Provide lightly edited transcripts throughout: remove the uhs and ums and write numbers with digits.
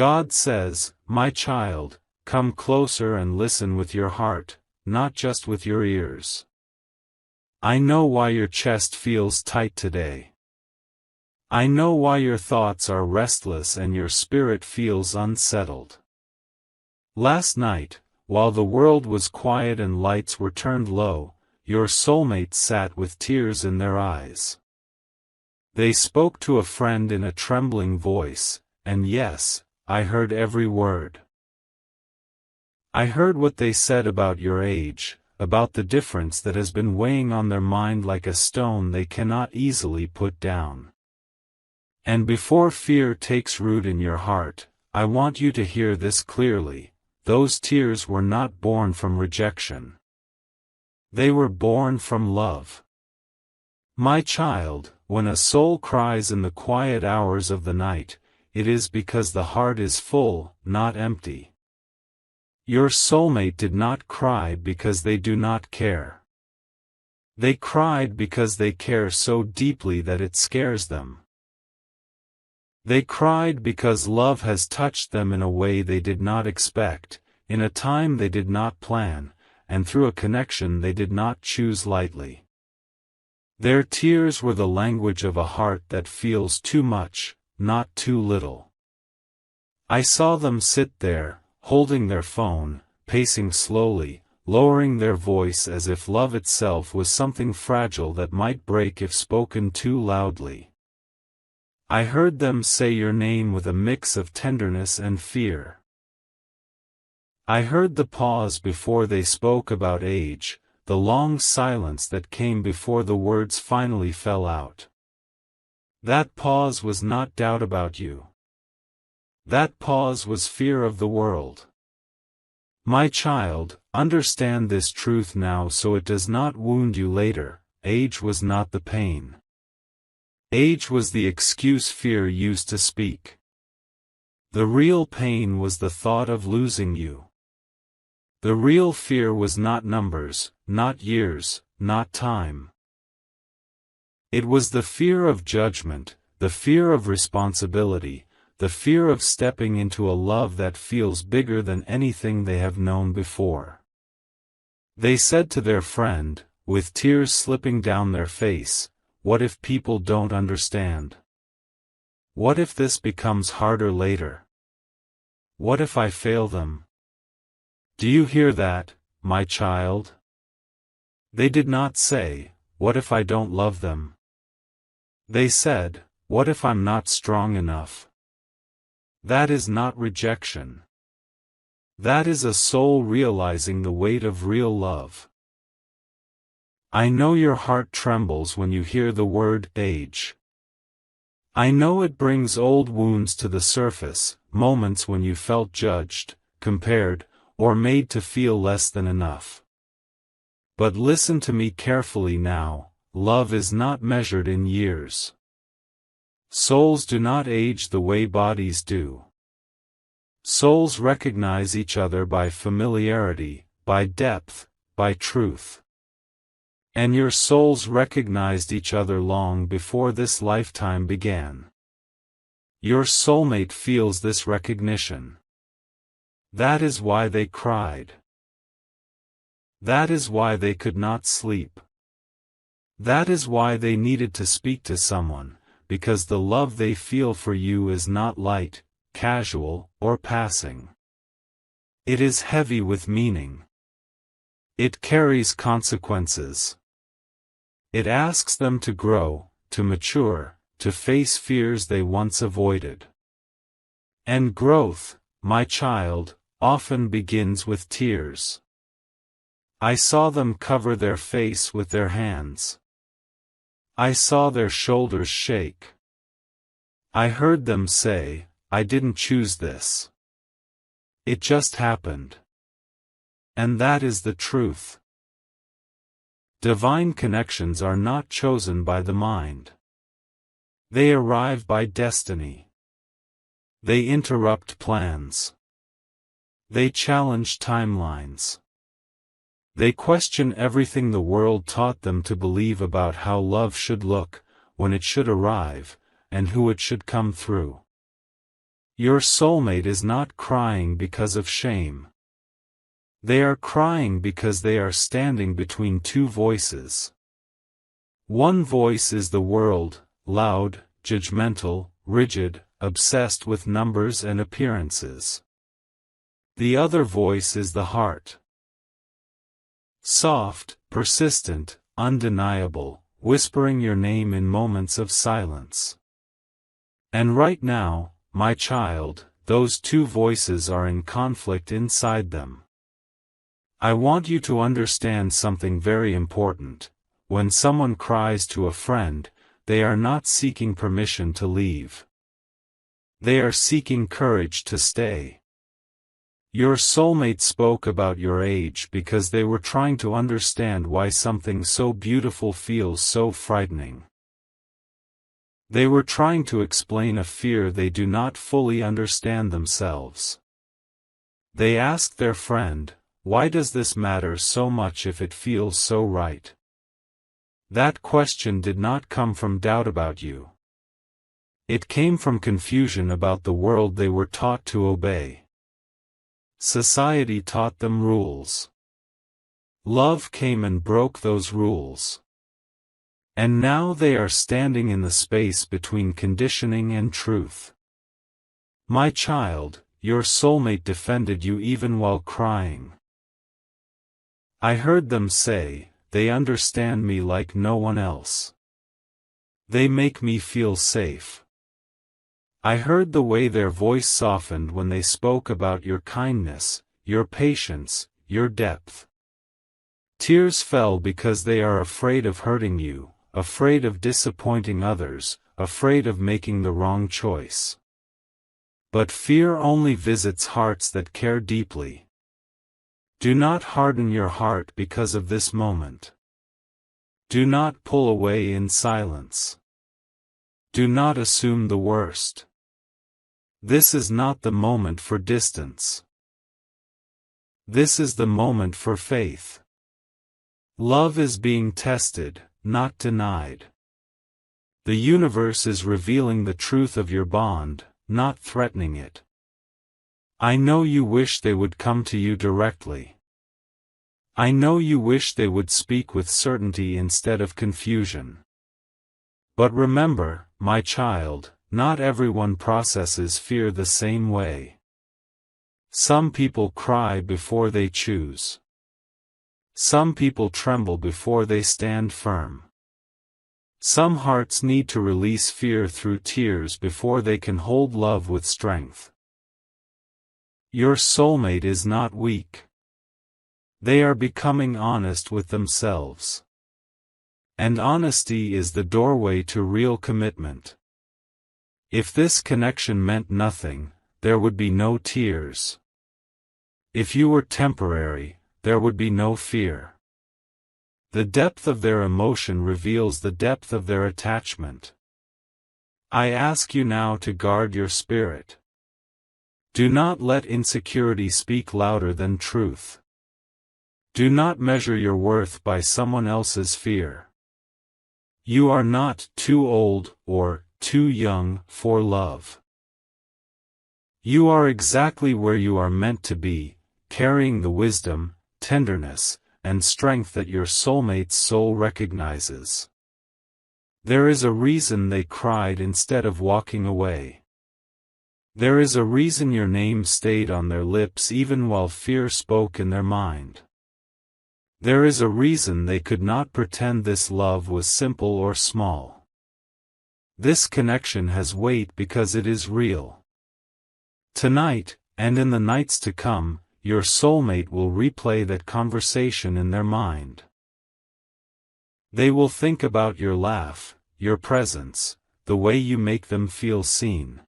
God says, "My child, come closer and listen with your heart, not just with your ears. I know why your chest feels tight today. I know why your thoughts are restless and your spirit feels unsettled. Last night, while the world was quiet and lights were turned low, your soulmates sat with tears in their eyes. They spoke to a friend in a trembling voice, and yes, I heard every word. I heard what they said about your age, about the difference that has been weighing on their mind like a stone they cannot easily put down. And before fear takes root in your heart, I want you to hear this clearly: those tears were not born from rejection. They were born from love. My child, when a soul cries in the quiet hours of the night, it is because the heart is full, not empty. Your soulmate did not cry because they do not care. They cried because they care so deeply that it scares them. They cried because love has touched them in a way they did not expect, in a time they did not plan, and through a connection they did not choose lightly. Their tears were the language of a heart that feels too much, not too little. I saw them sit there, holding their phone, pacing slowly, lowering their voice as if love itself was something fragile that might break if spoken too loudly. I heard them say your name with a mix of tenderness and fear. I heard the pause before they spoke about age, the long silence that came before the words finally fell out. That pause was not doubt about you. That pause was fear of the world. My child, understand this truth now so it does not wound you later: age was not the pain. Age was the excuse fear used to speak. The real pain was the thought of losing you. The real fear was not numbers, not years, not time. It was the fear of judgment, the fear of responsibility, the fear of stepping into a love that feels bigger than anything they have known before. They said to their friend, with tears slipping down their face, "What if people don't understand? What if this becomes harder later? What if I fail them?" Do you hear that, my child? They did not say, "What if I don't love them?" They said, "What if I'm not strong enough?" That is not rejection. That is a soul realizing the weight of real love. I know your heart trembles when you hear the word age. I know it brings old wounds to the surface, moments when you felt judged, compared, or made to feel less than enough. But listen to me carefully now: love is not measured in years. Souls do not age the way bodies do. Souls recognize each other by familiarity, by depth, by truth. And your souls recognized each other long before this lifetime began. Your soulmate feels this recognition. That is why they cried. That is why they could not sleep. That is why they needed to speak to someone, because the love they feel for you is not light, casual, or passing. It is heavy with meaning. It carries consequences. It asks them to grow, to mature, to face fears they once avoided. And growth, my child, often begins with tears. I saw them cover their face with their hands. I saw their shoulders shake. I heard them say, "I didn't choose this. It just happened." And that is the truth. Divine connections are not chosen by the mind. They arrive by destiny. They interrupt plans. They challenge timelines. They question everything the world taught them to believe about how love should look, when it should arrive, and who it should come through. Your soulmate is not crying because of shame. They are crying because they are standing between two voices. One voice is the world, loud, judgmental, rigid, obsessed with numbers and appearances. The other voice is the heart. Soft, persistent, undeniable, whispering your name in moments of silence. And right now, my child, those two voices are in conflict inside them. I want you to understand something very important. When someone cries to a friend, they are not seeking permission to leave. They are seeking courage to stay. Your soulmate spoke about your age because they were trying to understand why something so beautiful feels so frightening. They were trying to explain a fear they do not fully understand themselves. They asked their friend, "Why does this matter so much if it feels so right?" That question did not come from doubt about you. It came from confusion about the world they were taught to obey. Society taught them rules. Love came and broke those rules. And now they are standing in the space between conditioning and truth. My child, your soulmate defended you even while crying. I heard them say, "They understand me like no one else. They make me feel safe." I heard the way their voice softened when they spoke about your kindness, your patience, your depth. Tears fell because they are afraid of hurting you, afraid of disappointing others, afraid of making the wrong choice. But fear only visits hearts that care deeply. Do not harden your heart because of this moment. Do not pull away in silence. Do not assume the worst. This is not the moment for distance. This is the moment for faith. Love is being tested, not denied. The universe is revealing the truth of your bond, not threatening it. I know you wish they would come to you directly. I know you wish they would speak with certainty instead of confusion. But remember, my child, not everyone processes fear the same way. Some people cry before they choose. Some people tremble before they stand firm. Some hearts need to release fear through tears before they can hold love with strength. Your soulmate is not weak. They are becoming honest with themselves. And honesty is the doorway to real commitment. If this connection meant nothing, there would be no tears. If you were temporary, there would be no fear. The depth of their emotion reveals the depth of their attachment. I ask you now to guard your spirit. Do not let insecurity speak louder than truth. Do not measure your worth by someone else's fear. You are not too old or too young for love. You are exactly where you are meant to be, carrying the wisdom, tenderness, and strength that your soulmate's soul recognizes. There is a reason they cried instead of walking away. There is a reason your name stayed on their lips even while fear spoke in their mind. There is a reason they could not pretend this love was simple or small. This connection has weight because it is real. Tonight, and in the nights to come, your soulmate will replay that conversation in their mind. They will think about your laugh, your presence, the way you make them feel seen.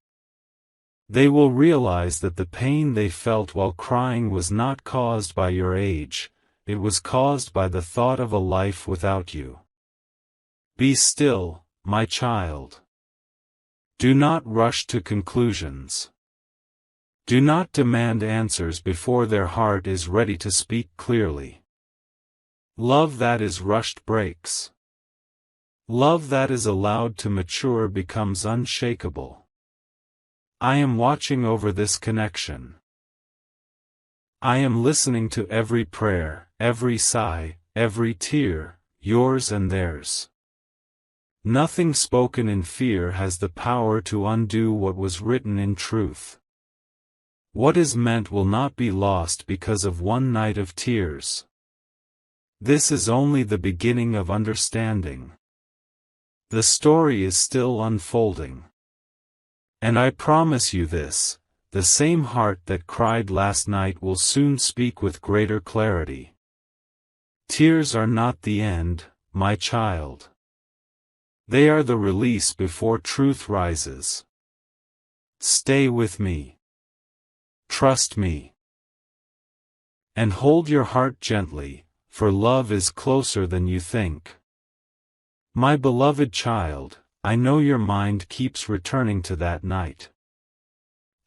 They will realize that the pain they felt while crying was not caused by your age, it was caused by the thought of a life without you. Be still, my child. Do not rush to conclusions. Do not demand answers before their heart is ready to speak clearly. Love that is rushed breaks. Love that is allowed to mature becomes unshakable. I am watching over this connection. I am listening to every prayer, every sigh, every tear, yours and theirs. Nothing spoken in fear has the power to undo what was written in truth. What is meant will not be lost because of one night of tears. This is only the beginning of understanding. The story is still unfolding. And I promise you this, the same heart that cried last night will soon speak with greater clarity. Tears are not the end, my child. They are the release before truth rises. Stay with me. Trust me. And hold your heart gently, for love is closer than you think. My beloved child, I know your mind keeps returning to that night.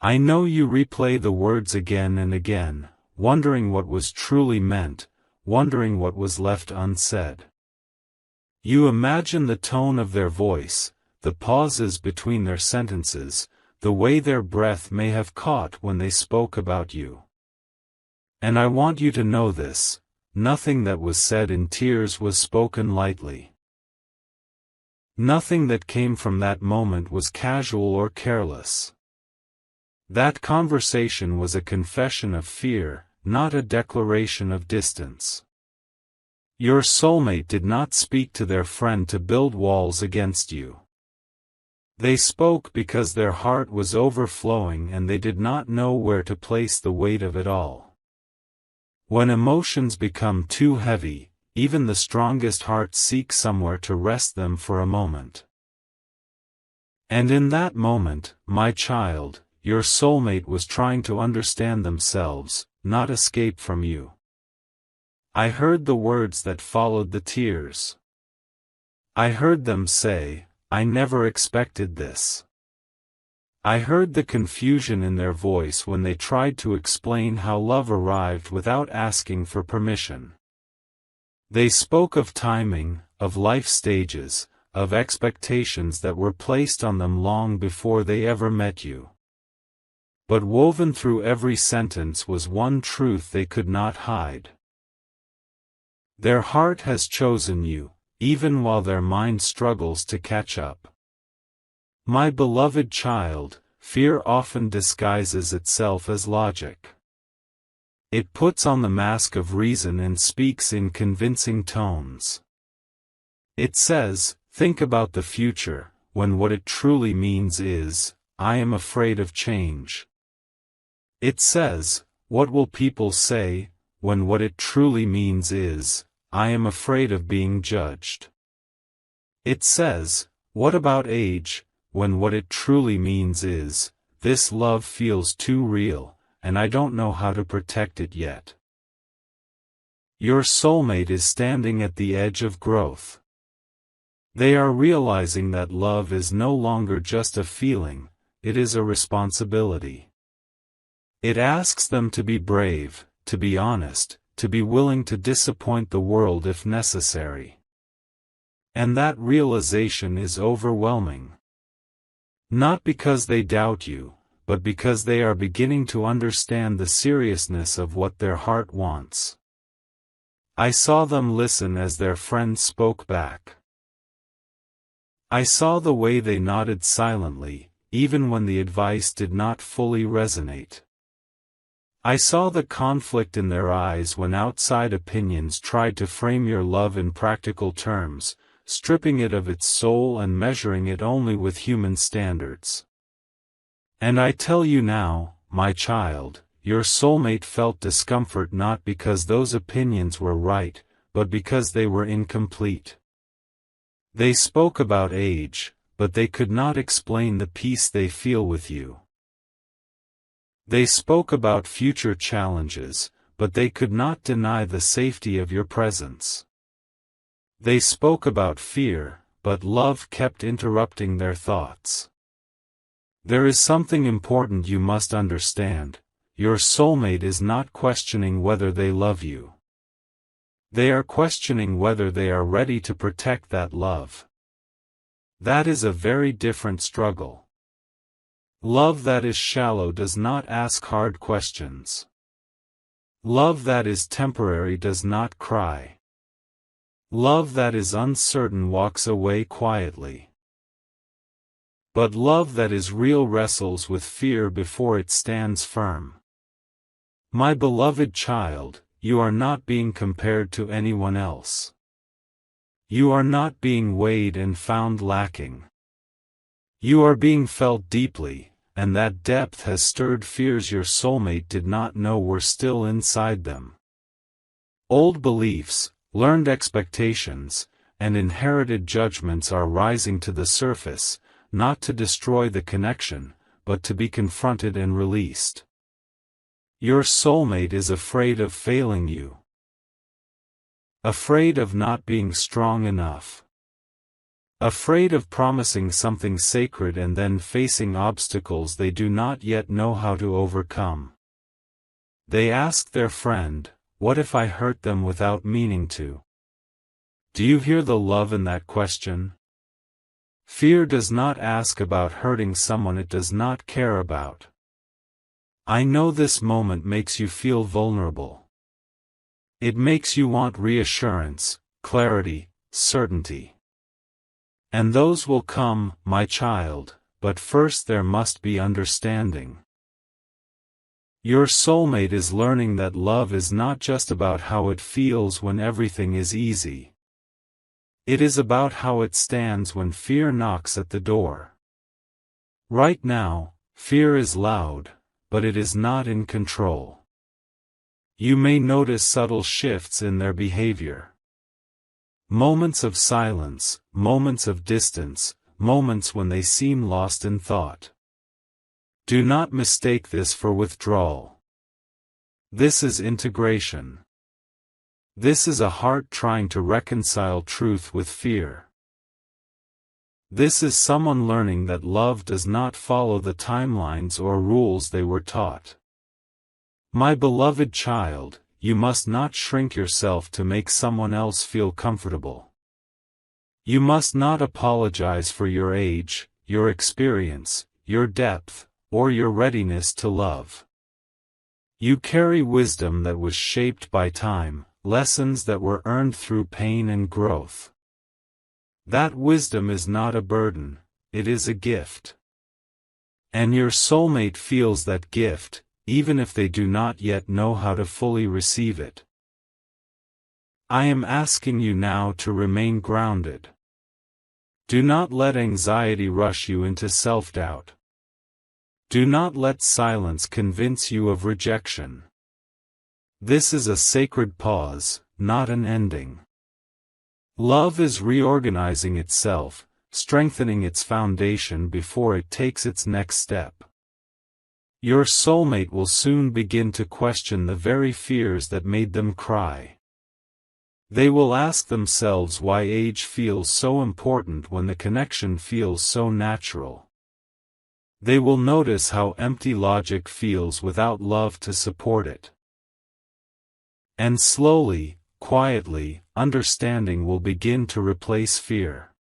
I know you replay the words again and again, wondering what was truly meant, wondering what was left unsaid. You imagine the tone of their voice, the pauses between their sentences, the way their breath may have caught when they spoke about you. And I want you to know this, nothing that was said in tears was spoken lightly. Nothing that came from that moment was casual or careless. That conversation was a confession of fear, not a declaration of distance. Your soulmate did not speak to their friend to build walls against you. They spoke because their heart was overflowing and they did not know where to place the weight of it all. When emotions become too heavy, even the strongest hearts seek somewhere to rest them for a moment. And in that moment, my child, your soulmate was trying to understand themselves, not escape from you. I heard the words that followed the tears. I heard them say, I never expected this. I heard the confusion in their voice when they tried to explain how love arrived without asking for permission. They spoke of timing, of life stages, of expectations that were placed on them long before they ever met you. But woven through every sentence was one truth they could not hide. Their heart has chosen you, even while their mind struggles to catch up. My beloved child, fear often disguises itself as logic. It puts on the mask of reason and speaks in convincing tones. It says, think about the future, when what it truly means is, I am afraid of change. It says, what will people say, when what it truly means is, I am afraid of being judged. It says, what about age, when what it truly means is, this love feels too real, and I don't know how to protect it yet. Your soulmate is standing at the edge of growth. They are realizing that love is no longer just a feeling, it is a responsibility. It asks them to be brave, to be honest, to be willing to disappoint the world if necessary. And that realization is overwhelming. Not because they doubt you, but because they are beginning to understand the seriousness of what their heart wants. I saw them listen as their friend spoke back. I saw the way they nodded silently, even when the advice did not fully resonate. I saw the conflict in their eyes when outside opinions tried to frame your love in practical terms, stripping it of its soul and measuring it only with human standards. And I tell you now, my child, your soulmate felt discomfort not because those opinions were right, but because they were incomplete. They spoke about age, but they could not explain the peace they feel with you. They spoke about future challenges, but they could not deny the safety of your presence. They spoke about fear, but love kept interrupting their thoughts. There is something important you must understand. Your soulmate is not questioning whether they love you. They are questioning whether they are ready to protect that love. That is a very different struggle. Love that is shallow does not ask hard questions. Love that is temporary does not cry. Love that is uncertain walks away quietly. But love that is real wrestles with fear before it stands firm. My beloved child, you are not being compared to anyone else. You are not being weighed and found lacking. You are being felt deeply, and that depth has stirred fears your soulmate did not know were still inside them. Old beliefs, learned expectations, and inherited judgments are rising to the surface, not to destroy the connection, but to be confronted and released. Your soulmate is afraid of failing you. Afraid of not being strong enough. Afraid of promising something sacred and then facing obstacles they do not yet know how to overcome. They ask their friend, "What if I hurt them without meaning to?" Do you hear the love in that question? Fear does not ask about hurting someone it does not care about. I know this moment makes you feel vulnerable. It makes you want reassurance, clarity, certainty. And those will come, my child, but first there must be understanding. Your soulmate is learning that love is not just about how it feels when everything is easy. It is about how it stands when fear knocks at the door. Right now, fear is loud, but it is not in control. You may notice subtle shifts in their behavior. Moments of silence, moments of distance, moments when they seem lost in thought. Do not mistake this for withdrawal. This is integration. This is a heart trying to reconcile truth with fear. This is someone learning that love does not follow the timelines or rules they were taught. My beloved child, you must not shrink yourself to make someone else feel comfortable. You must not apologize for your age, your experience, your depth, or your readiness to love. You carry wisdom that was shaped by time, lessons that were earned through pain and growth. That wisdom is not a burden, it is a gift. And your soulmate feels that gift, even if they do not yet know how to fully receive it. I am asking you now to remain grounded. Do not let anxiety rush you into self-doubt. Do not let silence convince you of rejection. This is a sacred pause, not an ending. Love is reorganizing itself, strengthening its foundation before it takes its next step. Your soulmate will soon begin to question the very fears that made them cry. They will ask themselves why age feels so important when the connection feels so natural. They will notice how empty logic feels without love to support it. And slowly, quietly, understanding will begin to replace fear.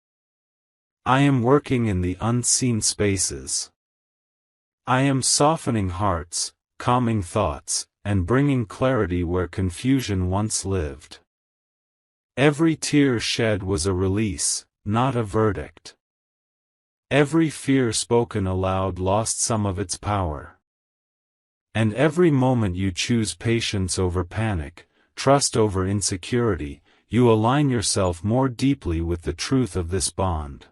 I am working in the unseen spaces. I am softening hearts, calming thoughts, and bringing clarity where confusion once lived. Every tear shed was a release, not a verdict. Every fear spoken aloud lost some of its power. And every moment you choose patience over panic, trust over insecurity, you align yourself more deeply with the truth of this bond.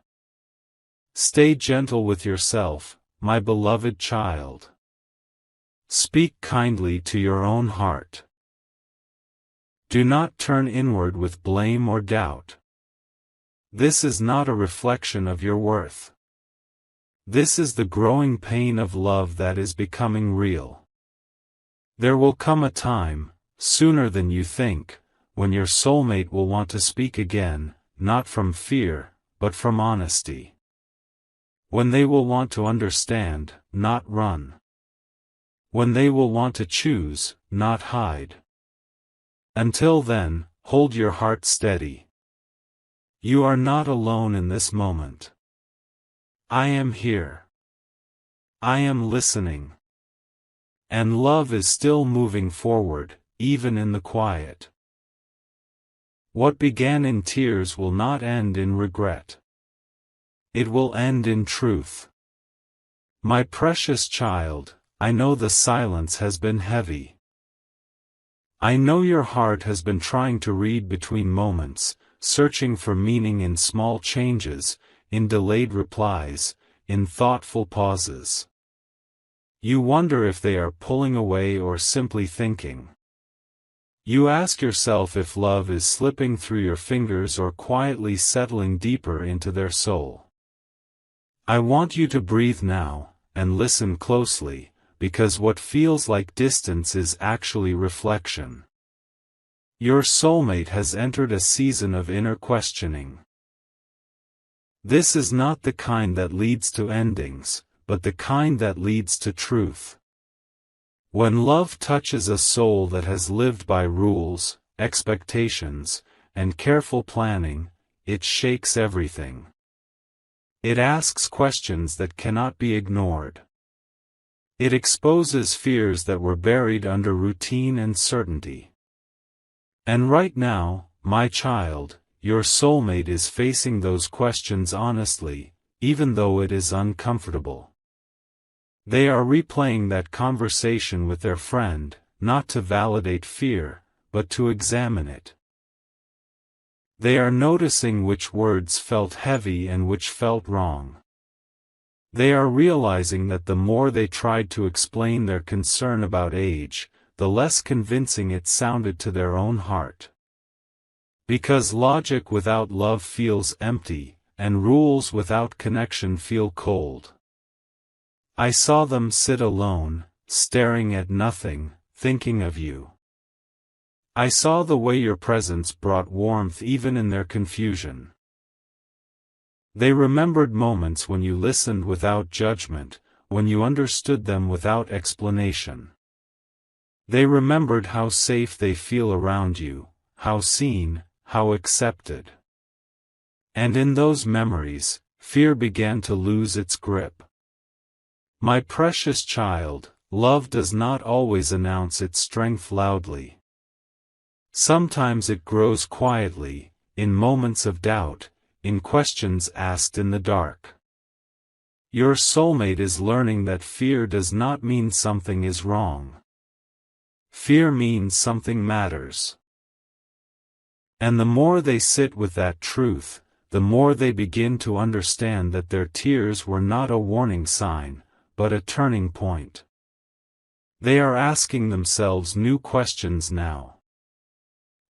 Stay gentle with yourself, my beloved child. Speak kindly to your own heart. Do not turn inward with blame or doubt. This is not a reflection of your worth. This is the growing pain of love that is becoming real. There will come a time, sooner than you think, when your soulmate will want to speak again, not from fear, but from honesty. When they will want to understand, not run. When they will want to choose, not hide. Until then, hold your heart steady. You are not alone in this moment. I am here. I am listening. And love is still moving forward, even in the quiet. What began in tears will not end in regret. It will end in truth. My precious child, I know the silence has been heavy. I know your heart has been trying to read between moments, searching for meaning in small changes, in delayed replies, in thoughtful pauses. You wonder if they are pulling away or simply thinking. You ask yourself if love is slipping through your fingers or quietly settling deeper into their soul. I want you to breathe now, and listen closely, because what feels like distance is actually reflection. Your soulmate has entered a season of inner questioning. This is not the kind that leads to endings, but the kind that leads to truth. When love touches a soul that has lived by rules, expectations, and careful planning, it shakes everything. It asks questions that cannot be ignored. It exposes fears that were buried under routine and certainty. And right now, my child, your soulmate is facing those questions honestly, even though it is uncomfortable. They are replaying that conversation with their friend, not to validate fear, but to examine it. They are noticing which words felt heavy and which felt wrong. They are realizing that the more they tried to explain their concern about age, the less convincing it sounded to their own heart. Because logic without love feels empty, and rules without connection feel cold. I saw them sit alone, staring at nothing, thinking of you. I saw the way your presence brought warmth even in their confusion. They remembered moments when you listened without judgment, when you understood them without explanation. They remembered how safe they feel around you, how seen, how accepted. And in those memories, fear began to lose its grip. My precious child, love does not always announce its strength loudly. Sometimes it grows quietly, in moments of doubt, in questions asked in the dark. Your soulmate is learning that fear does not mean something is wrong. Fear means something matters. And the more they sit with that truth, the more they begin to understand that their tears were not a warning sign, but a turning point. They are asking themselves new questions now.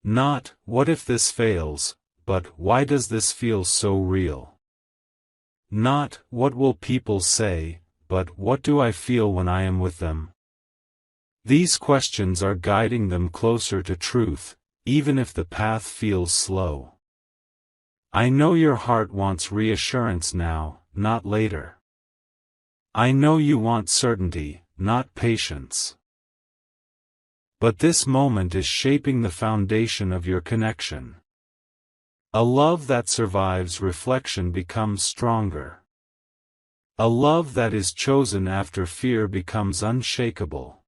Not, what if this fails, but why does this feel so real? Not, what will people say, but what do I feel when I am with them? These questions are guiding them closer to truth, even if the path feels slow. I know your heart wants reassurance now, not later. I know you want certainty, not patience. But this moment is shaping the foundation of your connection. A love that survives reflection becomes stronger. A love that is chosen after fear becomes unshakable.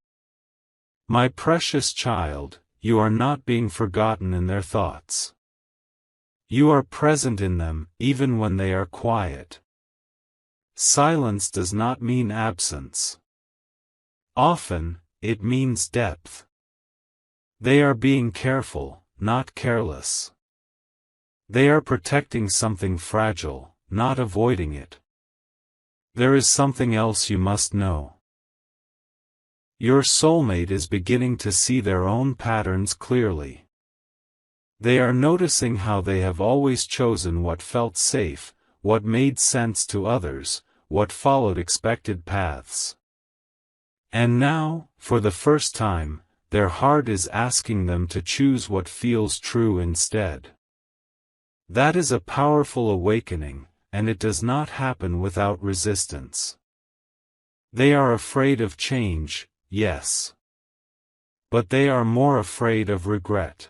My precious child, you are not being forgotten in their thoughts. You are present in them, even when they are quiet. Silence does not mean absence. Often, it means depth. They are being careful, not careless. They are protecting something fragile, not avoiding it. There is something else you must know. Your soulmate is beginning to see their own patterns clearly. They are noticing how they have always chosen what felt safe, what made sense to others, what followed expected paths. And now, for the first time, their heart is asking them to choose what feels true instead. That is a powerful awakening, and it does not happen without resistance. They are afraid of change, yes. But they are more afraid of regret.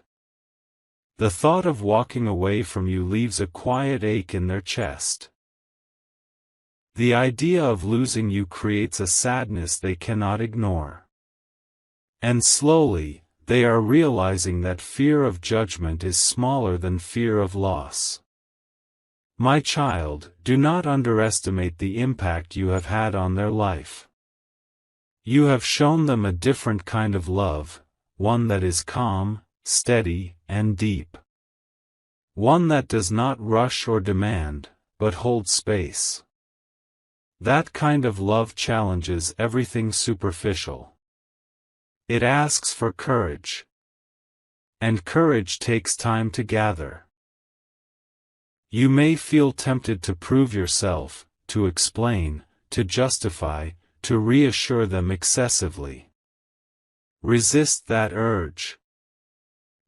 The thought of walking away from you leaves a quiet ache in their chest. The idea of losing you creates a sadness they cannot ignore. And slowly, they are realizing that fear of judgment is smaller than fear of loss. My child, do not underestimate the impact you have had on their life. You have shown them a different kind of love, one that is calm, steady, and deep. One that does not rush or demand, but holds space. That kind of love challenges everything superficial. It asks for courage. And courage takes time to gather. You may feel tempted to prove yourself, to explain, to justify, to reassure them excessively. Resist that urge.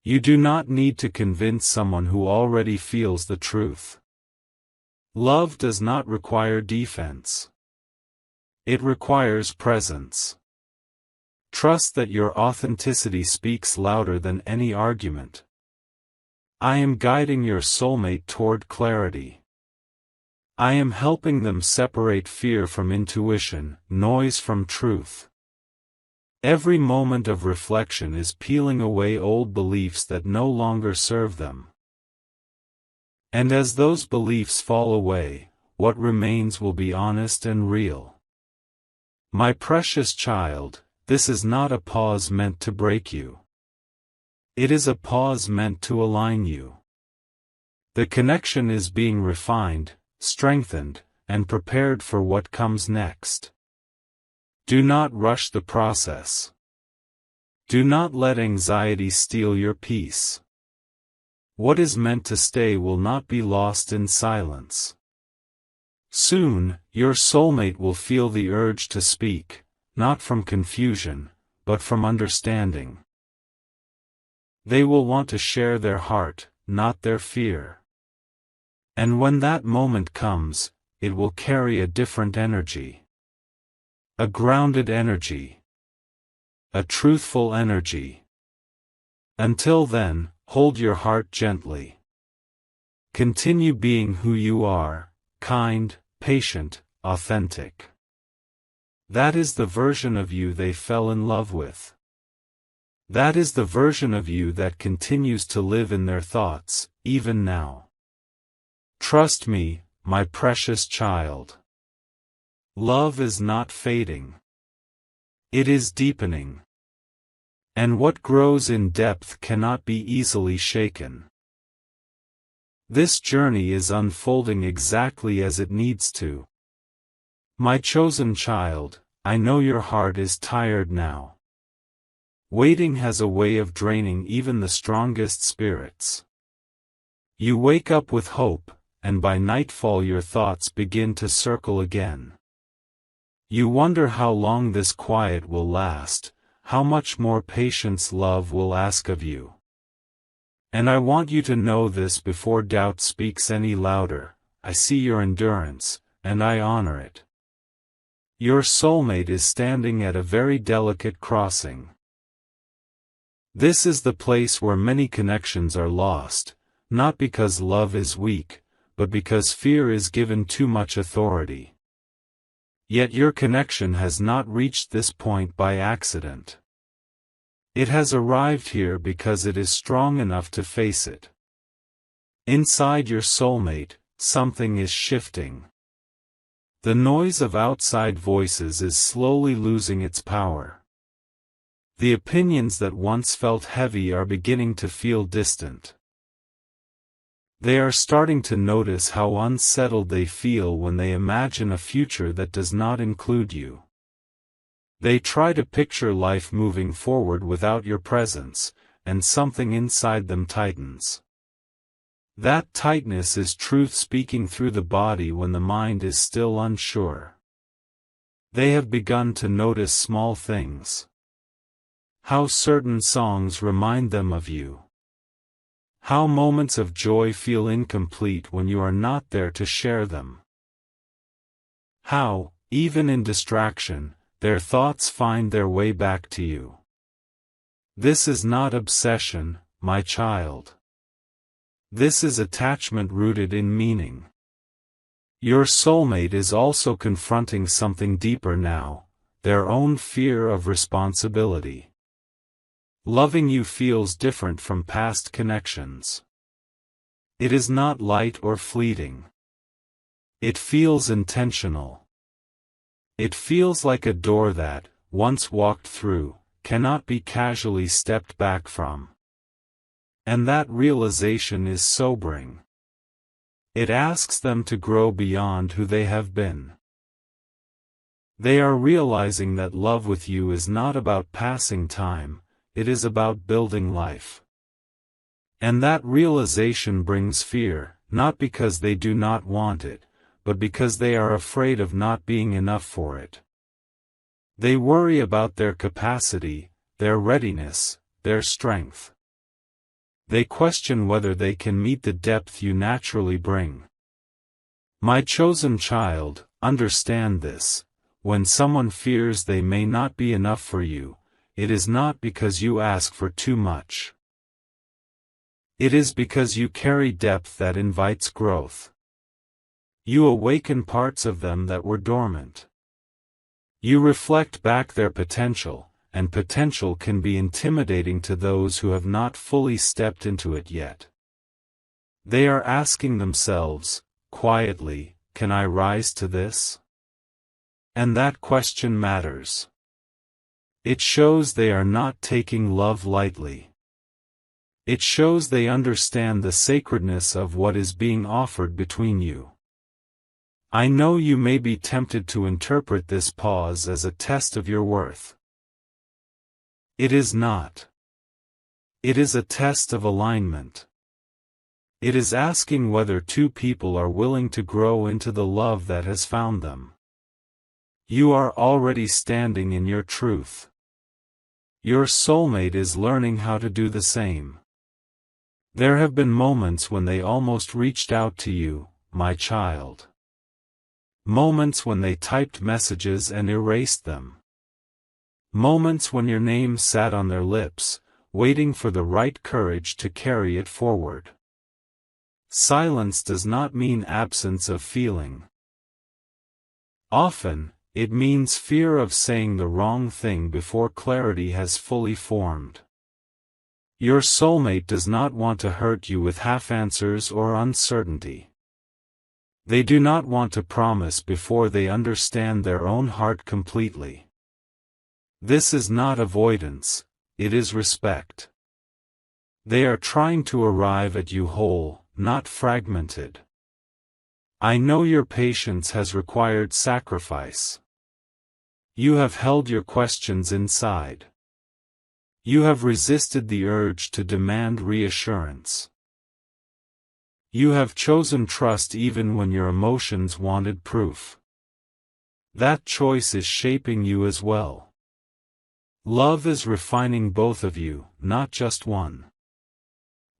You do not need to convince someone who already feels the truth. Love does not require defense. It requires presence. Trust that your authenticity speaks louder than any argument. I am guiding your soulmate toward clarity. I am helping them separate fear from intuition, noise from truth. Every moment of reflection is peeling away old beliefs that no longer serve them. And as those beliefs fall away, what remains will be honest and real. My precious child, this is not a pause meant to break you. It is a pause meant to align you. The connection is being refined, strengthened, and prepared for what comes next. Do not rush the process. Do not let anxiety steal your peace. What is meant to stay will not be lost in silence. Soon, your soulmate will feel the urge to speak, not from confusion, but from understanding. They will want to share their heart, not their fear. And when that moment comes, it will carry a different energy. A grounded energy. A truthful energy. Until then, hold your heart gently. Continue being who you are, kind, patient, authentic. That is the version of you they fell in love with. That is the version of you that continues to live in their thoughts, even now. Trust me, my precious child. Love is not fading. It is deepening. And what grows in depth cannot be easily shaken. This journey is unfolding exactly as it needs to. My chosen child, I know your heart is tired now. Waiting has a way of draining even the strongest spirits. You wake up with hope, and by nightfall your thoughts begin to circle again. You wonder how long this quiet will last, how much more patience love will ask of you. And I want you to know this before doubt speaks any louder. I see your endurance, and I honor it. Your soulmate is standing at a very delicate crossing. This is the place where many connections are lost, not because love is weak, but because fear is given too much authority. Yet your connection has not reached this point by accident. It has arrived here because it is strong enough to face it. Inside your soulmate, something is shifting. The noise of outside voices is slowly losing its power. The opinions that once felt heavy are beginning to feel distant. They are starting to notice how unsettled they feel when they imagine a future that does not include you. They try to picture life moving forward without your presence, and something inside them tightens. That tightness is truth speaking through the body when the mind is still unsure. They have begun to notice small things. How certain songs remind them of you. How moments of joy feel incomplete when you are not there to share them. How, even in distraction, their thoughts find their way back to you. This is not obsession, my child. This is attachment rooted in meaning. Your soulmate is also confronting something deeper now, their own fear of responsibility. Loving you feels different from past connections. It is not light or fleeting. It feels intentional. It feels like a door that, once walked through, cannot be casually stepped back from. And that realization is sobering. It asks them to grow beyond who they have been. They are realizing that love with you is not about passing time, it is about building life. And that realization brings fear, not because they do not want it, but because they are afraid of not being enough for it. They worry about their capacity, their readiness, their strength. They question whether they can meet the depth you naturally bring. My chosen child, understand this: when someone fears they may not be enough for you, it is not because you ask for too much. It is because you carry depth that invites growth. You awaken parts of them that were dormant. You reflect back their potential, and potential can be intimidating to those who have not fully stepped into it yet. They are asking themselves, quietly, can I rise to this? And that question matters. It shows they are not taking love lightly. It shows they understand the sacredness of what is being offered between you. I know you may be tempted to interpret this pause as a test of your worth. It is not. It is a test of alignment. It is asking whether two people are willing to grow into the love that has found them. You are already standing in your truth. Your soulmate is learning how to do the same. There have been moments when they almost reached out to you, my child. Moments when they typed messages and erased them. Moments when your name sat on their lips, waiting for the right courage to carry it forward. Silence does not mean absence of feeling. Often, it means fear of saying the wrong thing before clarity has fully formed. Your soulmate does not want to hurt you with half-answers or uncertainty. They do not want to promise before they understand their own heart completely. This is not avoidance, it is respect. They are trying to arrive at you whole, not fragmented. I know your patience has required sacrifice. You have held your questions inside. You have resisted the urge to demand reassurance. You have chosen trust even when your emotions wanted proof. That choice is shaping you as well. Love is refining both of you, not just one.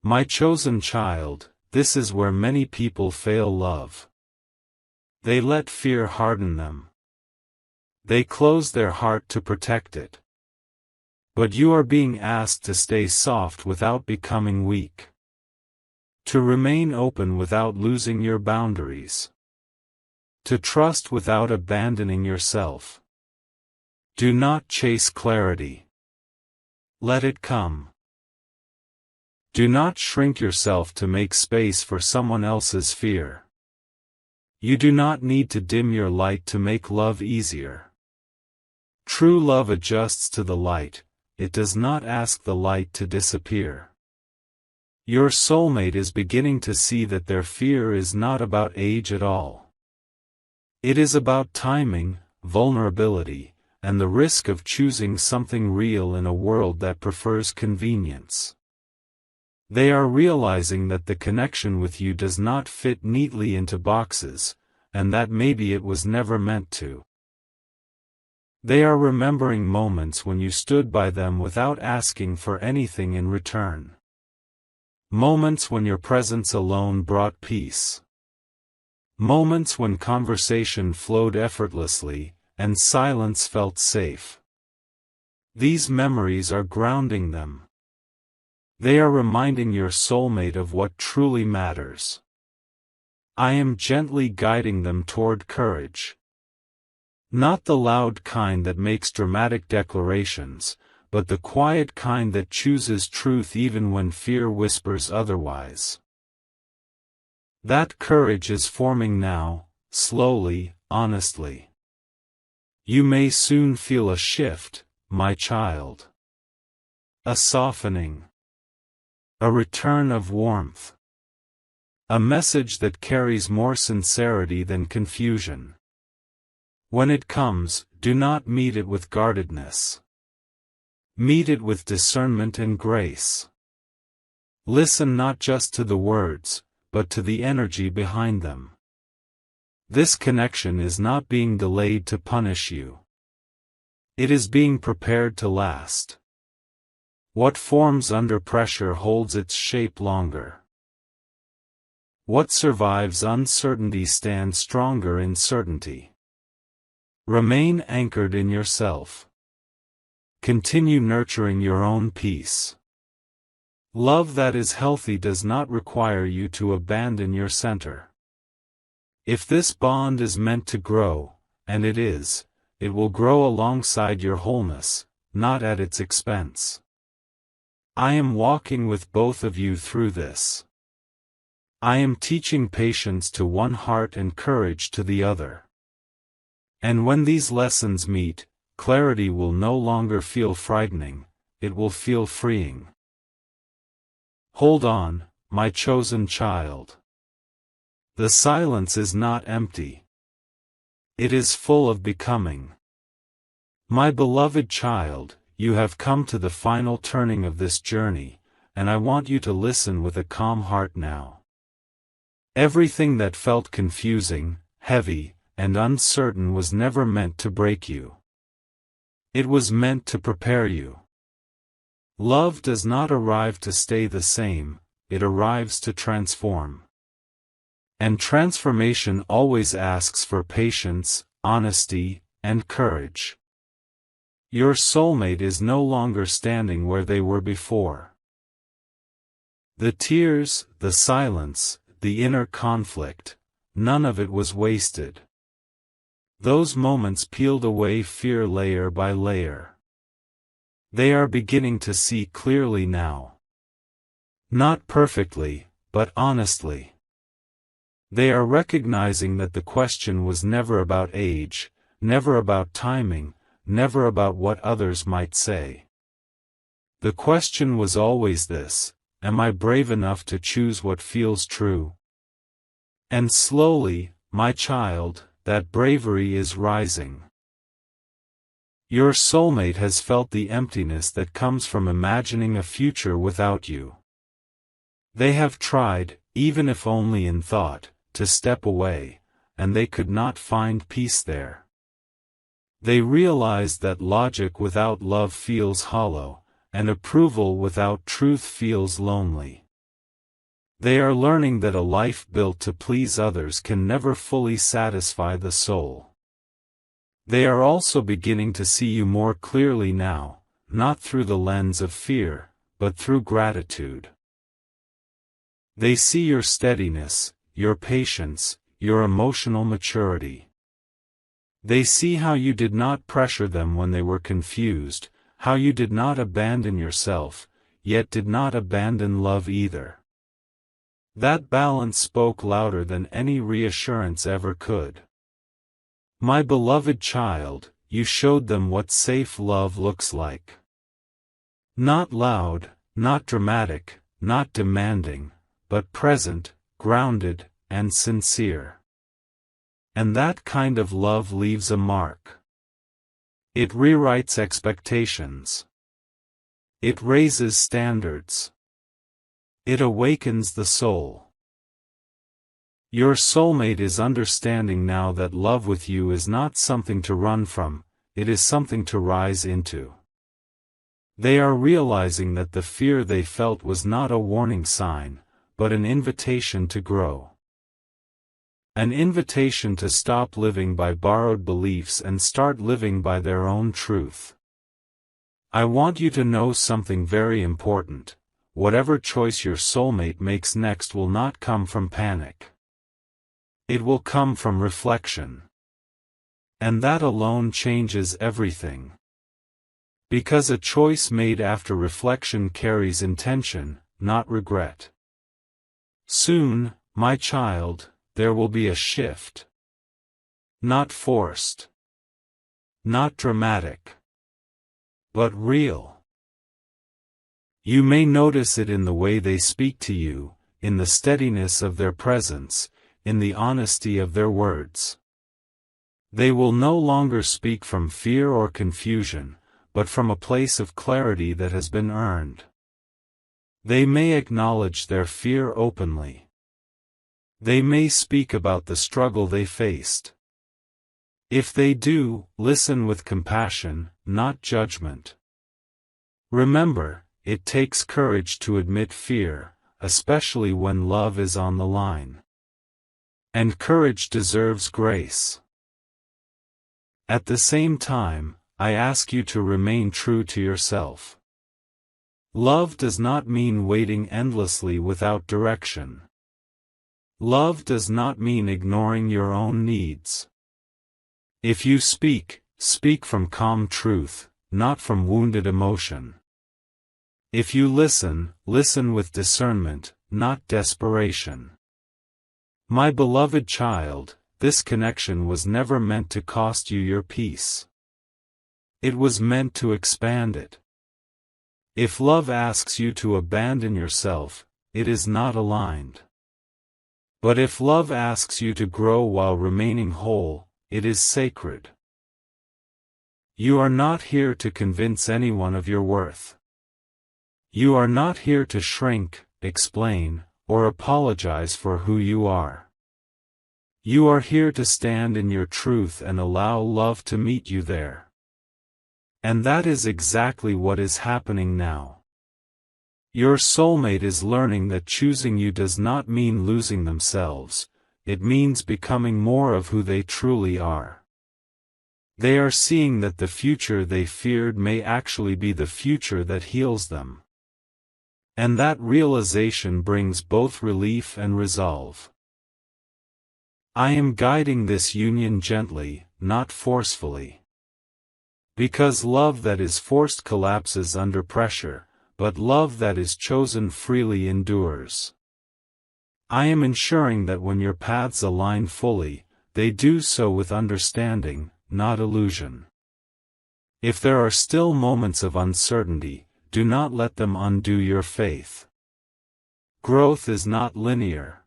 My chosen child, this is where many people fail love. They let fear harden them. They close their heart to protect it. But you are being asked to stay soft without becoming weak. To remain open without losing your boundaries. To trust without abandoning yourself. Do not chase clarity. Let it come. Do not shrink yourself to make space for someone else's fear. You do not need to dim your light to make love easier. True love adjusts to the light, it does not ask the light to disappear. Your soulmate is beginning to see that their fear is not about age at all. It is about timing, vulnerability, and the risk of choosing something real in a world that prefers convenience. They are realizing that the connection with you does not fit neatly into boxes, and that maybe it was never meant to. They are remembering moments when you stood by them without asking for anything in return. Moments when your presence alone brought peace. Moments when conversation flowed effortlessly, and silence felt safe. These memories are grounding them. They are reminding your soulmate of what truly matters. I am gently guiding them toward courage. Not the loud kind that makes dramatic declarations, but the quiet kind that chooses truth even when fear whispers otherwise. That courage is forming now, slowly, honestly. You may soon feel a shift, my child. A softening. A return of warmth. A message that carries more sincerity than confusion. When it comes, do not meet it with guardedness. Meet it with discernment and grace. Listen not just to the words, but to the energy behind them. This connection is not being delayed to punish you. It is being prepared to last. What forms under pressure holds its shape longer. What survives uncertainty stands stronger in certainty. Remain anchored in yourself. Continue nurturing your own peace. Love that is healthy does not require you to abandon your center. If this bond is meant to grow, and it is, it will grow alongside your wholeness, not at its expense. I am walking with both of you through this. I am teaching patience to one heart and courage to the other. And when these lessons meet, clarity will no longer feel frightening, it will feel freeing. Hold on, my chosen child. The silence is not empty. It is full of becoming. My beloved child, you have come to the final turning of this journey, and I want you to listen with a calm heart now. Everything that felt confusing, heavy, and uncertain was never meant to break you. It was meant to prepare you. Love does not arrive to stay the same, it arrives to transform. And transformation always asks for patience, honesty, and courage. Your soulmate is no longer standing where they were before. The tears, the silence, the inner conflict, none of it was wasted. Those moments peeled away fear layer by layer. They are beginning to see clearly now. Not perfectly, but honestly. They are recognizing that the question was never about age, never about timing, never about what others might say. The question was always this: am I brave enough to choose what feels true? And slowly, my child, that bravery is rising. Your soulmate has felt the emptiness that comes from imagining a future without you. They have tried, even if only in thought, to step away, and they could not find peace there. They realized that logic without love feels hollow, and approval without truth feels lonely. They are learning that a life built to please others can never fully satisfy the soul. They are also beginning to see you more clearly now, not through the lens of fear, but through gratitude. They see your steadiness, your patience, your emotional maturity. They see how you did not pressure them when they were confused, how you did not abandon yourself, yet did not abandon love either. That balance spoke louder than any reassurance ever could. My beloved child, you showed them what safe love looks like. Not loud, not dramatic, not demanding, but present, grounded, and sincere. And that kind of love leaves a mark. It rewrites expectations. It raises standards. It awakens the soul. Your soulmate is understanding now that love with you is not something to run from, it is something to rise into. They are realizing that the fear they felt was not a warning sign, but an invitation to grow. An invitation to stop living by borrowed beliefs and start living by their own truth. I want you to know something very important: whatever choice your soulmate makes next will not come from panic. It will come from reflection. And that alone changes everything. Because a choice made after reflection carries intention, not regret. Soon, my child, there will be a shift. Not forced. Not dramatic. But real. You may notice it in the way they speak to you, in the steadiness of their presence, in the honesty of their words. They will no longer speak from fear or confusion, but from a place of clarity that has been earned. They may acknowledge their fear openly. They may speak about the struggle they faced. If they do, listen with compassion, not judgment. Remember, it takes courage to admit fear, especially when love is on the line. And courage deserves grace. At the same time, I ask you to remain true to yourself. Love does not mean waiting endlessly without direction. Love does not mean ignoring your own needs. If you speak, speak from calm truth, not from wounded emotion. If you listen, listen with discernment, not desperation. My beloved child, this connection was never meant to cost you your peace. It was meant to expand it. If love asks you to abandon yourself, it is not aligned. But if love asks you to grow while remaining whole, it is sacred. You are not here to convince anyone of your worth. You are not here to shrink, explain, or apologize for who you are. You are here to stand in your truth and allow love to meet you there. And that is exactly what is happening now. Your soulmate is learning that choosing you does not mean losing themselves, it means becoming more of who they truly are. They are seeing that the future they feared may actually be the future that heals them. And that realization brings both relief and resolve. I am guiding this union gently, not forcefully. Because love that is forced collapses under pressure, but love that is chosen freely endures. I am ensuring that when your paths align fully, they do so with understanding, not illusion. If there are still moments of uncertainty, do not let them undo your faith. Growth is not linear.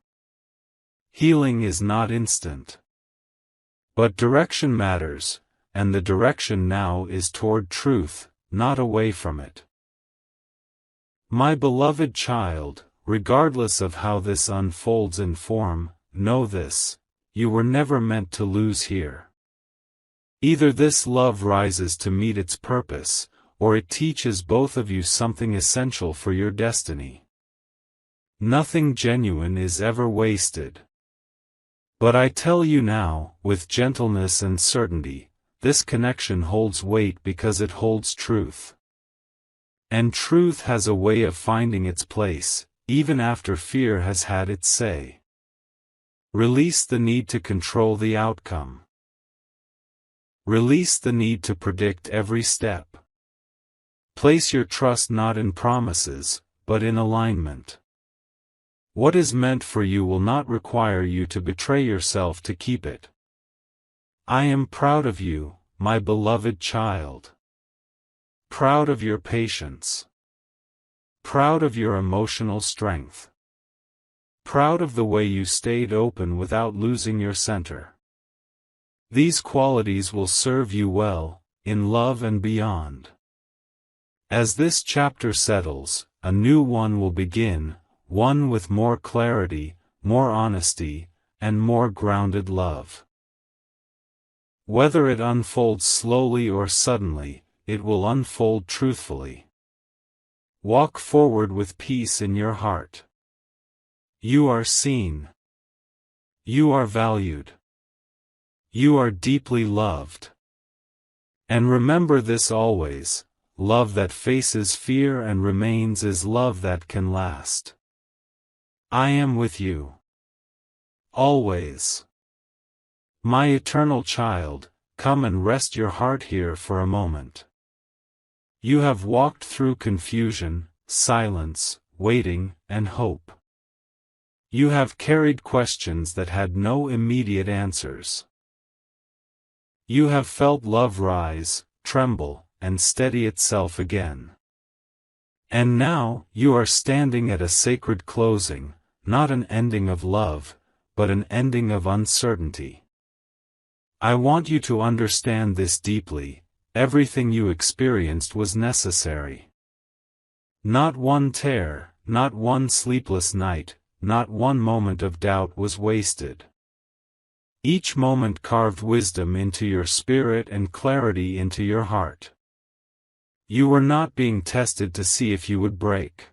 Healing is not instant. But direction matters, and the direction now is toward truth, not away from it. My beloved child, regardless of how this unfolds in form, know this: you were never meant to lose here. Either this love rises to meet its purpose, or it teaches both of you something essential for your destiny. Nothing genuine is ever wasted. But I tell you now, with gentleness and certainty, this connection holds weight because it holds truth. And truth has a way of finding its place, even after fear has had its say. Release the need to control the outcome. Release the need to predict every step. Place your trust not in promises, but in alignment. What is meant for you will not require you to betray yourself to keep it. I am proud of you, my beloved child. Proud of your patience. Proud of your emotional strength. Proud of the way you stayed open without losing your center. These qualities will serve you well, in love and beyond. As this chapter settles, a new one will begin, one with more clarity, more honesty, and more grounded love. Whether it unfolds slowly or suddenly, it will unfold truthfully. Walk forward with peace in your heart. You are seen. You are valued. You are deeply loved. And remember this always: love that faces fear and remains is love that can last. I am with you. Always. My eternal child, come and rest your heart here for a moment. You have walked through confusion, silence, waiting, and hope. You have carried questions that had no immediate answers. You have felt love rise, tremble, and steady itself again. And now, you are standing at a sacred closing, not an ending of love, but an ending of uncertainty. I want you to understand this deeply: everything you experienced was necessary. Not one tear, not one sleepless night, not one moment of doubt was wasted. Each moment carved wisdom into your spirit and clarity into your heart. You were not being tested to see if you would break.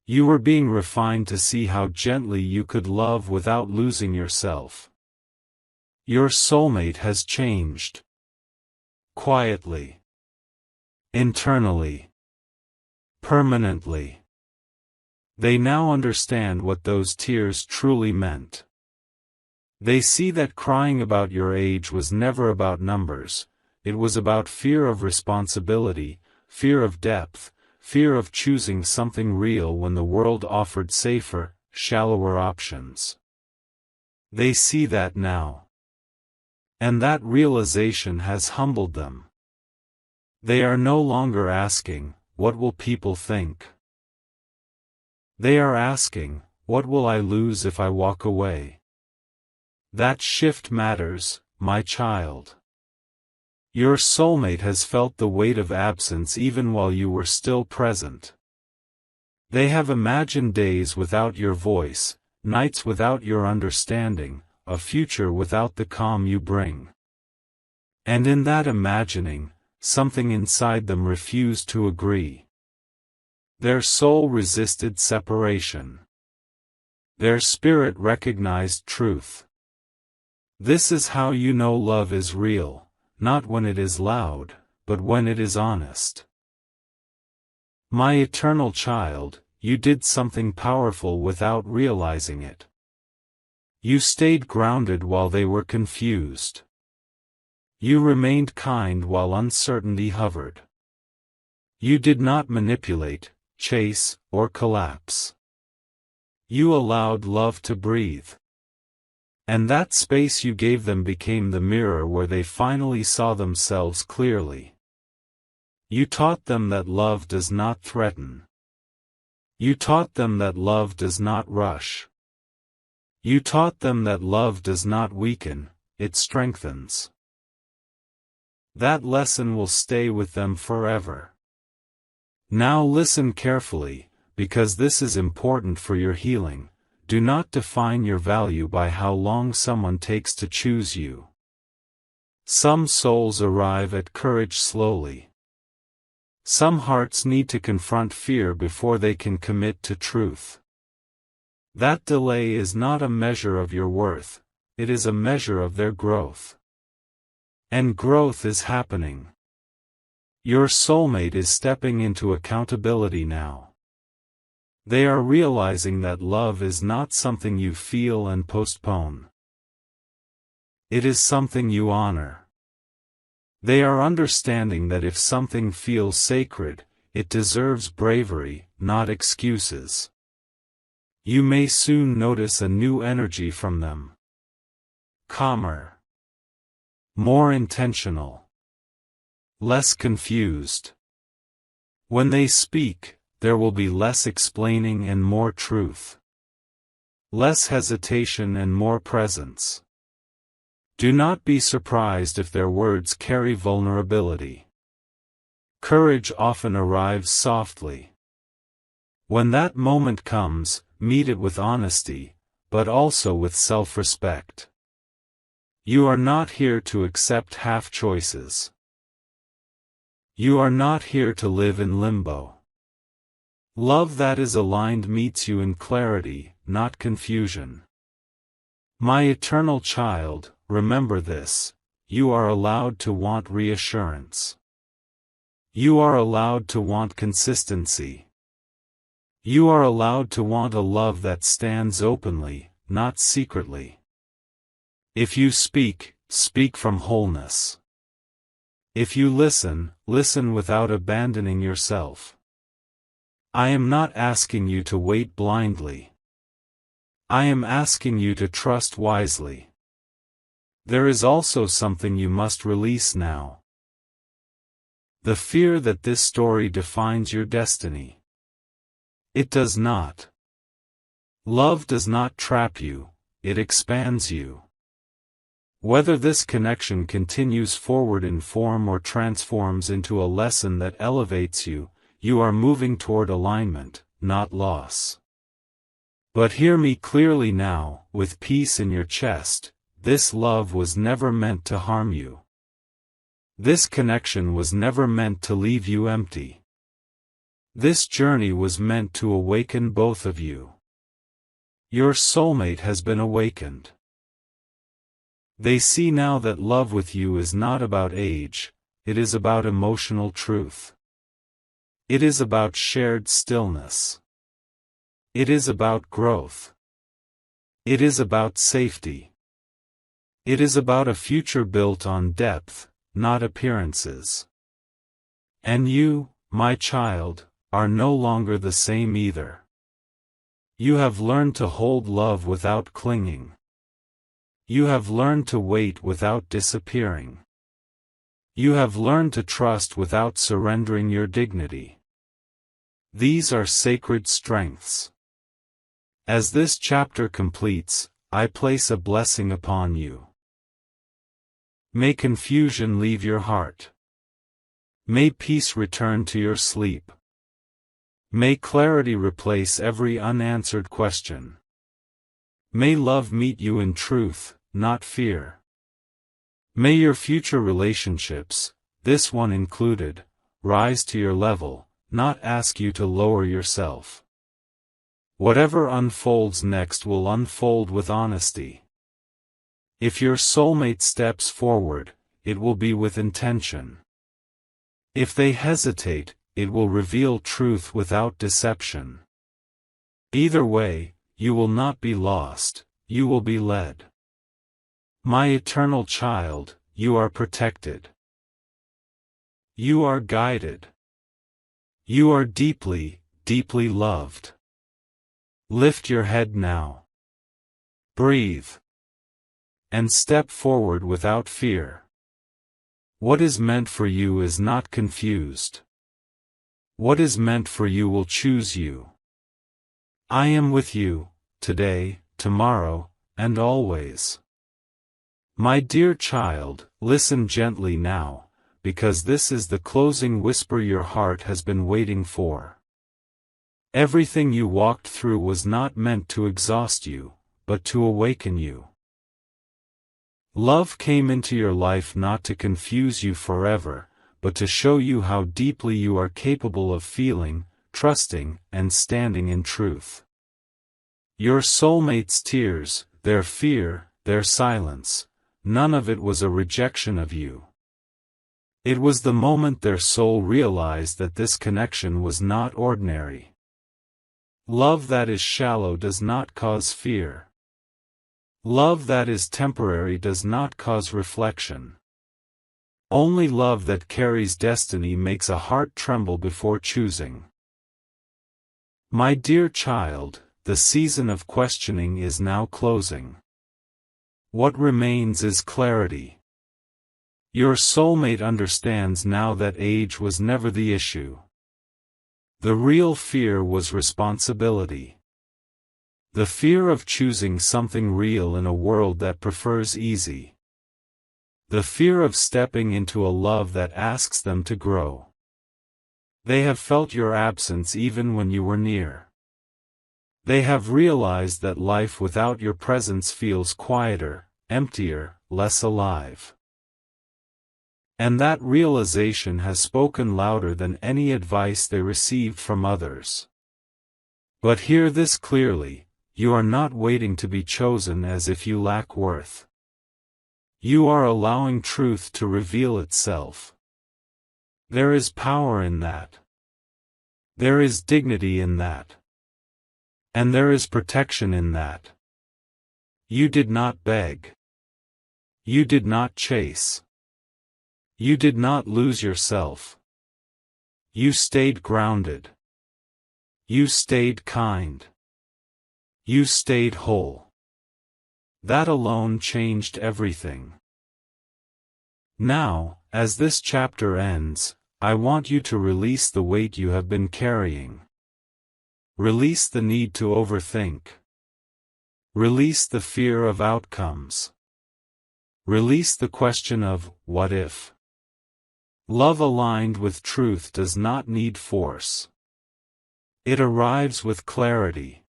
You were being refined to see how gently you could love without losing yourself. Your soulmate has changed. Quietly. Internally. Permanently. They now understand what those tears truly meant. They see that crying about your age was never about numbers, it was about fear of responsibility, fear of depth, fear of choosing something real when the world offered safer, shallower options. They see that now. And that realization has humbled them. They are no longer asking, "What will people think?" They are asking, "What will I lose if I walk away?" That shift matters, my child. Your soulmate has felt the weight of absence even while you were still present. They have imagined days without your voice, nights without your understanding, a future without the calm you bring. And in that imagining, something inside them refused to agree. Their soul resisted separation. Their spirit recognized truth. This is how you know love is real, not when it is loud, but when it is honest. My eternal child, you did something powerful without realizing it. You stayed grounded while they were confused. You remained kind while uncertainty hovered. You did not manipulate, chase, or collapse. You allowed love to breathe. And that space you gave them became the mirror where they finally saw themselves clearly. You taught them that love does not threaten. You taught them that love does not rush. You taught them that love does not weaken, it strengthens. That lesson will stay with them forever. Now listen carefully, because this is important for your healing. Do not define your value by how long someone takes to choose you. Some souls arrive at courage slowly. Some hearts need to confront fear before they can commit to truth. That delay is not a measure of your worth, it is a measure of their growth. And growth is happening. Your soulmate is stepping into accountability now. They are realizing that love is not something you feel and postpone. It is something you honor. They are understanding that if something feels sacred, it deserves bravery, not excuses. You may soon notice a new energy from them. Calmer. More intentional. Less confused. When they speak, there will be less explaining and more truth. Less hesitation and more presence. Do not be surprised if their words carry vulnerability. Courage often arrives softly. When that moment comes, meet it with honesty, but also with self-respect. You are not here to accept half choices. You are not here to live in limbo. Love that is aligned meets you in clarity, not confusion. My eternal child, remember this: you are allowed to want reassurance. You are allowed to want consistency. You are allowed to want a love that stands openly, not secretly. If you speak, speak from wholeness. If you listen, listen without abandoning yourself. I am not asking you to wait blindly. I am asking you to trust wisely. There is also something you must release now. The fear that this story defines your destiny. It does not. Love does not trap you, it expands you. Whether this connection continues forward in form or transforms into a lesson that elevates you, you are moving toward alignment, not loss. But hear me clearly now, with peace in your chest, this love was never meant to harm you. This connection was never meant to leave you empty. This journey was meant to awaken both of you. Your soulmate has been awakened. They see now that love with you is not about age, it is about emotional truth. It is about shared stillness. It is about growth. It is about safety. It is about a future built on depth, not appearances. And you, my child, are no longer the same either. You have learned to hold love without clinging. You have learned to wait without disappearing. You have learned to trust without surrendering your dignity. These are sacred strengths. As this chapter completes, I place a blessing upon you. May confusion leave your heart. May peace return to your sleep. May clarity replace every unanswered question. May love meet you in truth, not fear. May your future relationships, this one included, rise to your level, not ask you to lower yourself. Whatever unfolds next will unfold with honesty. If your soulmate steps forward, it will be with intention. If they hesitate, it will reveal truth without deception. Either way, you will not be lost, you will be led. My eternal child, you are protected. You are guided. You are deeply, deeply loved. Lift your head now. Breathe. And step forward without fear. What is meant for you is not confused. What is meant for you will choose you. I am with you, today, tomorrow, and always. My dear child, listen gently now, because this is the closing whisper your heart has been waiting for. Everything you walked through was not meant to exhaust you, but to awaken you. Love came into your life not to confuse you forever, but to show you how deeply you are capable of feeling, trusting, and standing in truth. Your soulmate's tears, their fear, their silence, none of it was a rejection of you. It was the moment their soul realized that this connection was not ordinary. Love that is shallow does not cause fear. Love that is temporary does not cause reflection. Only love that carries destiny makes a heart tremble before choosing. My dear child, the season of questioning is now closing. What remains is clarity. Your soulmate understands now that age was never the issue. The real fear was responsibility. The fear of choosing something real in a world that prefers easy. The fear of stepping into a love that asks them to grow. They have felt your absence even when you were near. They have realized that life without your presence feels quieter, emptier, less alive. And that realization has spoken louder than any advice they received from others. But hear this clearly, you are not waiting to be chosen as if you lack worth. You are allowing truth to reveal itself. There is power in that. There is dignity in that. And there is protection in that. You did not beg. You did not chase. You did not lose yourself. You stayed grounded. You stayed kind. You stayed whole. That alone changed everything. Now, as this chapter ends, I want you to release the weight you have been carrying. Release the need to overthink. Release the fear of outcomes. Release the question of, what if? Love aligned with truth does not need force. It arrives with clarity.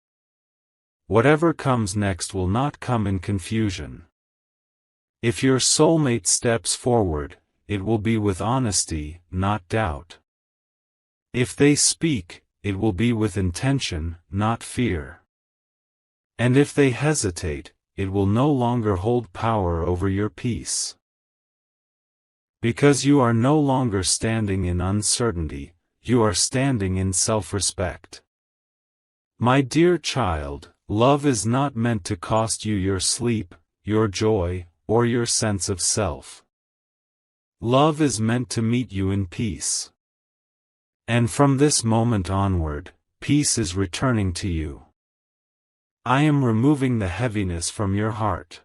Whatever comes next will not come in confusion. If your soulmate steps forward, it will be with honesty, not doubt. If they speak, it will be with intention, not fear. And if they hesitate, it will no longer hold power over your peace. Because you are no longer standing in uncertainty, you are standing in self-respect. My dear child, love is not meant to cost you your sleep, your joy, or your sense of self. Love is meant to meet you in peace. And from this moment onward, peace is returning to you. I am removing the heaviness from your heart.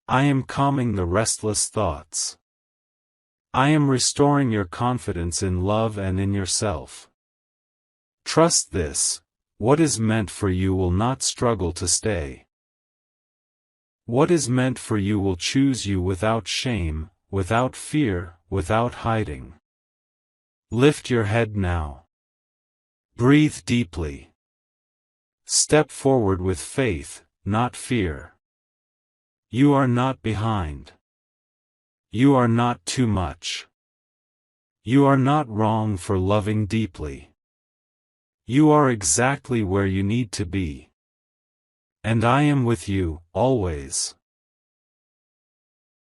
I am calming the restless thoughts. I am restoring your confidence in love and in yourself. Trust this, what is meant for you will not struggle to stay. What is meant for you will choose you without shame, without fear, without hiding. Lift your head now. Breathe deeply. Step forward with faith, not fear. You are not behind. You are not too much. You are not wrong for loving deeply. You are exactly where you need to be. And I am with you, always.